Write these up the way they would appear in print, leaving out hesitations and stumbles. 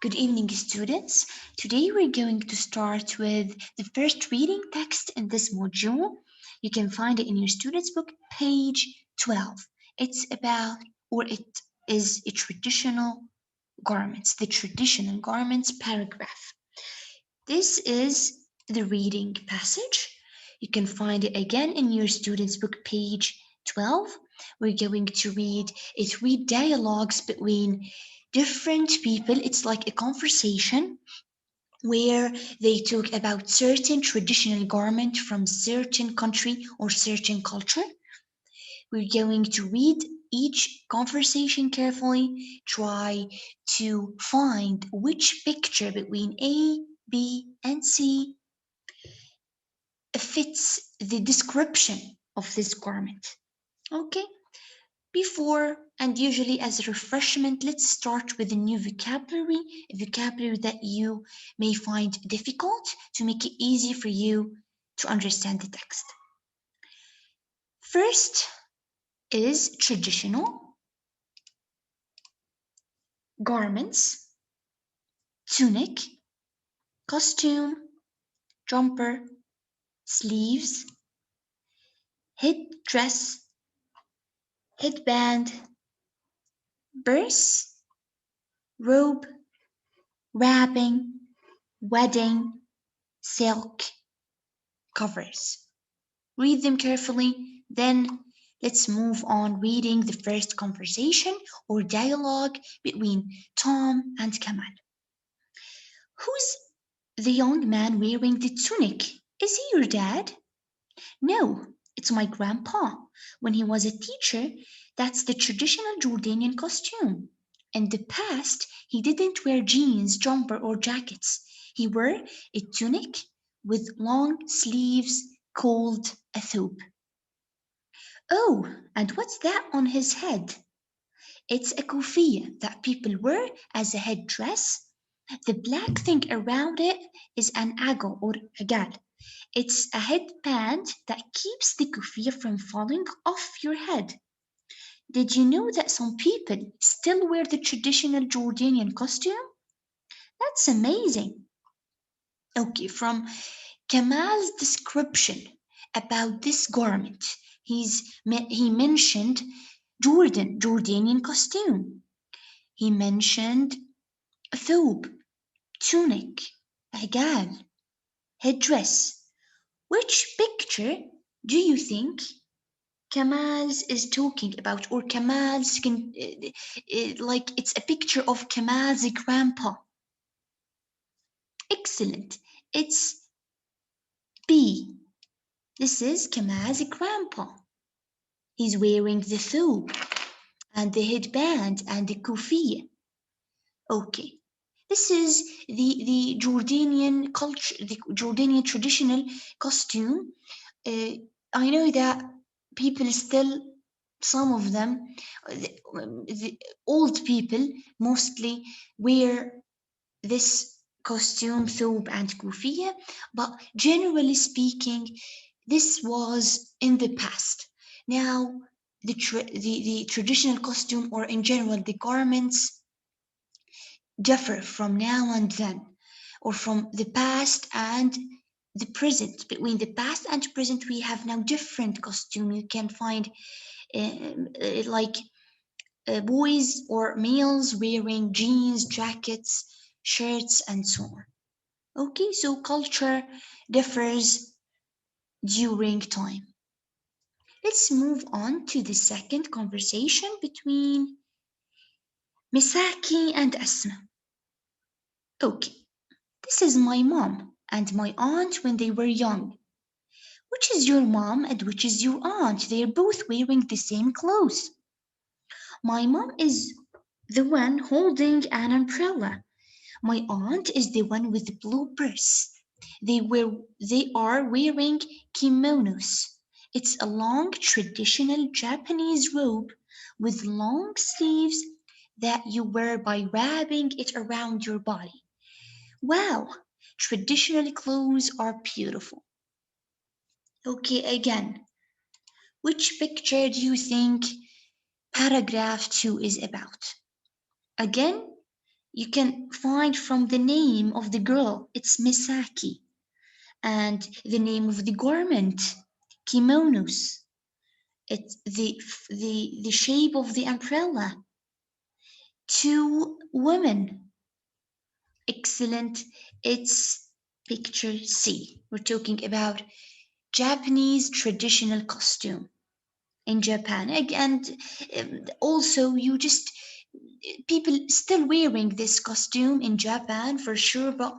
Good evening, students. Today we're going to start with the first reading text in this module. You can find it in your students' book, page 12. It's about, or it is a traditional garments, the traditional garments paragraph. This is the reading passage. You can find it again in your students' book, page 12. We're going to read three dialogues between different people. It's like a conversation where they talk about certain traditional garment from certain country or certain culture. We're going to read each conversation carefully, try to find which picture between A, B, and C fits the description of this garment. Okay, before and usually as a refreshment, let's start with a new vocabulary, a vocabulary that you may find difficult to make it easy for you to understand the text. First is traditional garments, tunic, costume, jumper, sleeves, head dress, headband, purse, robe, wrapping, wedding, silk, covers. Read them carefully, then let's move on reading the first conversation or dialogue between Tom and Kamal. Who's the young man wearing the tunic? Is he your dad? No, it's my grandpa. When he was a teacher, that's the traditional Jordanian costume. In the past, he didn't wear jeans, jumper, or jackets. He wore a tunic with long sleeves called a thobe. Oh, and what's that on his head? It's a kufiya that people wear as a headdress. The black thing around it is an ago or agal. It's a headband that keeps the kufiya from falling off your head. Did you know that some people still wear the traditional Jordanian costume? That's amazing. Okay, from Kamal's description about this garment, he mentioned Jordanian costume. He mentioned thobe, tunic, agal, headdress. Which picture do you think Kamal's is talking about, or Kamal's like it's a picture of Kamal's grandpa? Excellent. It's B. This is Kamal's grandpa. He's wearing the thobe and the headband and the kufi. Okay. This is the Jordanian culture, the Jordanian traditional costume. Uh, I know that people still, some of them, the old people mostly wear this costume, thobe, and kufiya, but generally speaking, this was in the past. Now, the traditional costume, or in general, the garments, differ from now and then, or from the past and the present. Between the past and present, we have now different costume. You can find like boys or males wearing jeans, jackets, shirts, and so on. Okay, so culture differs during time. Let's move on to the second conversation between Misaki and Asma. Okay, this is my mom and my aunt when they were young. Which is your mom and which is your aunt? They are both wearing the same clothes. My mom is the one holding an umbrella. My aunt is the one with the blue purse. They are wearing kimonos. It's a long traditional Japanese robe with long sleeves that you wear by wrapping it around your body. Wow, traditional clothes are beautiful. Okay, again, which picture do you think paragraph 2 is about? Again, You can find from the name of the girl, it's Misaki, and the name of the garment, kimonos. It's the shape of the umbrella. Two women. Excellent. It's picture C. We're talking about Japanese traditional costume in Japan. And also, you just people still wearing this costume in Japan for sure, but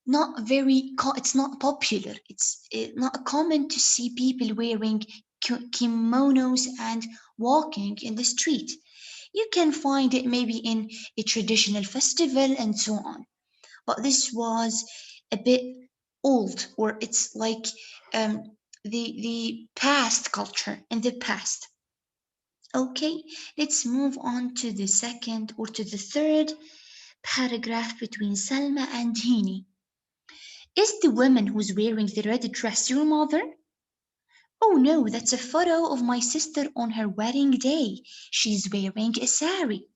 not very. It's not popular. It's not common to see people wearing kimonos and walking in the street. You can find it maybe in a traditional festival and so on. But this was a bit old, or it's like um, the past culture in the past. Okay, let's move on to the second or to the third paragraph between Selma and Heini. Is the woman who's wearing the red dress your mother? Oh no, that's a photo of my sister on her wedding day. She's wearing a sari.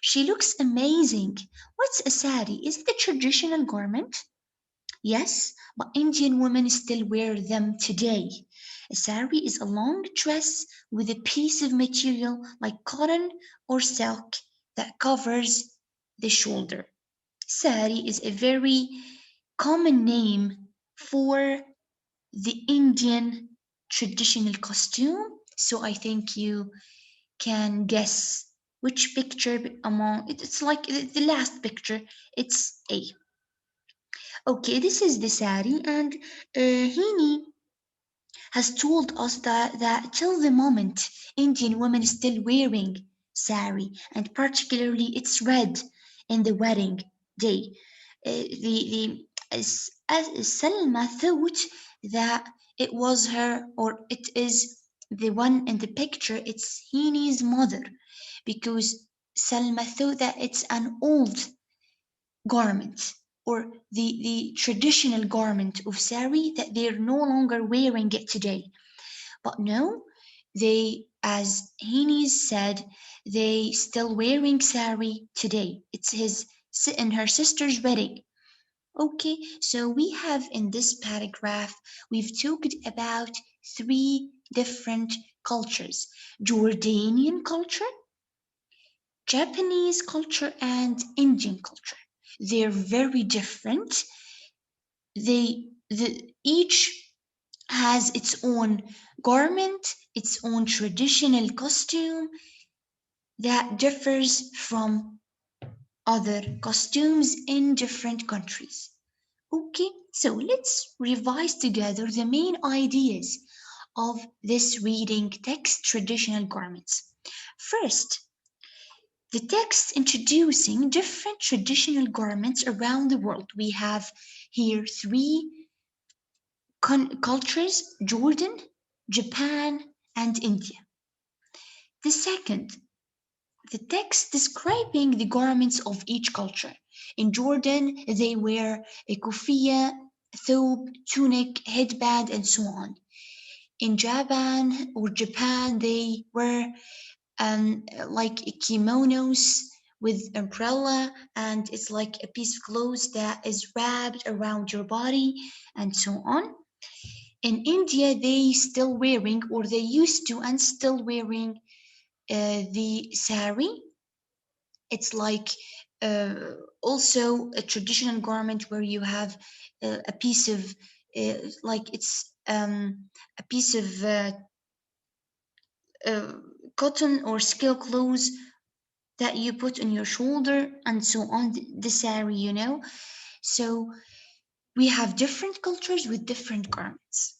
She looks amazing. What's a sari? Is it a traditional garment? Yes, but Indian women still wear them today. A sari is a long dress with a piece of material like cotton or silk that covers the shoulder. Sari is a very common name for the Indian traditional costume, so I think you can guess which picture among it's like the last picture, it's A. Okay, this is the sari, and Heaney has told us that till the moment Indian women still wearing sari, and particularly it's red in the wedding day. The as Salma thought that it was her, or it is the one in the picture, it's Heaney's mother, because Salma thought that it's an old garment, or the traditional garment of sari, that they're no longer wearing it today. But no, they, as Heaney said, they still wearing sari today. It's his in her sister's wedding. Okay, so we have in this paragraph, we've talked about three different cultures: Jordanian culture, Japanese culture, and Indian culture. They're very different. Each has its own garment, its own traditional costume that differs from other costumes in different countries. Okay, so let's revise together the main ideas of this reading text, traditional garments. First, the text introducing different traditional garments around the world. We have here three cultures: Jordan, Japan, and India. The second, the text describing the garments of each culture. In Jordan, they wear a kufiya, thobe, tunic, headband, and so on. In Japan, they wear like kimonos with umbrella, and it's like a piece of clothes that is wrapped around your body, and so on. In India, they still wearing, or they used to and still wearing, the sari. It's like uh, also a traditional garment where you have a piece of like it's a piece of uh, cotton or silk clothes that you put on your shoulder, and so on, the sari, you know. So we have different cultures with different garments.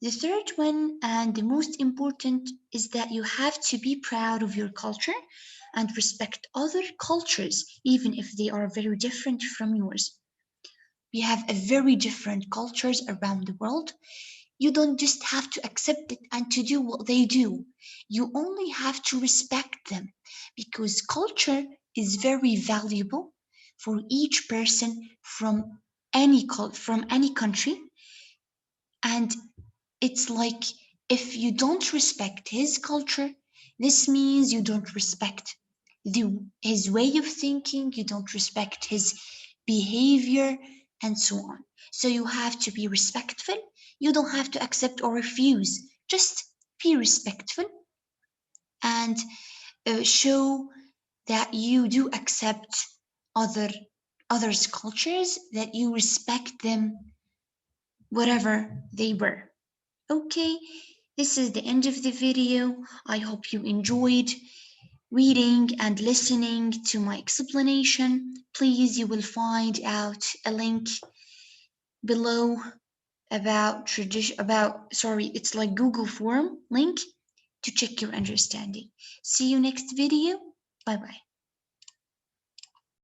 The third one, and the most important, is that you have to be proud of your culture and respect other cultures, even if they are very different from yours. We have a very different cultures around the world. You don't just have to accept it and to do what they do. You only have to respect them, because culture is very valuable for each person from from any country. And it's like, if you don't respect his culture, this means you don't respect his way of thinking, you don't respect his behavior, and so on. So you have to be respectful. You don't have to accept or refuse. Just be respectful and show that you do accept other others' cultures, that you respect them, whatever they were. Okay, this is the end of the video. I hope you enjoyed reading and listening to my explanation. Please, you will find out a link below about it's like Google form link to check your understanding. See you next video. Bye bye.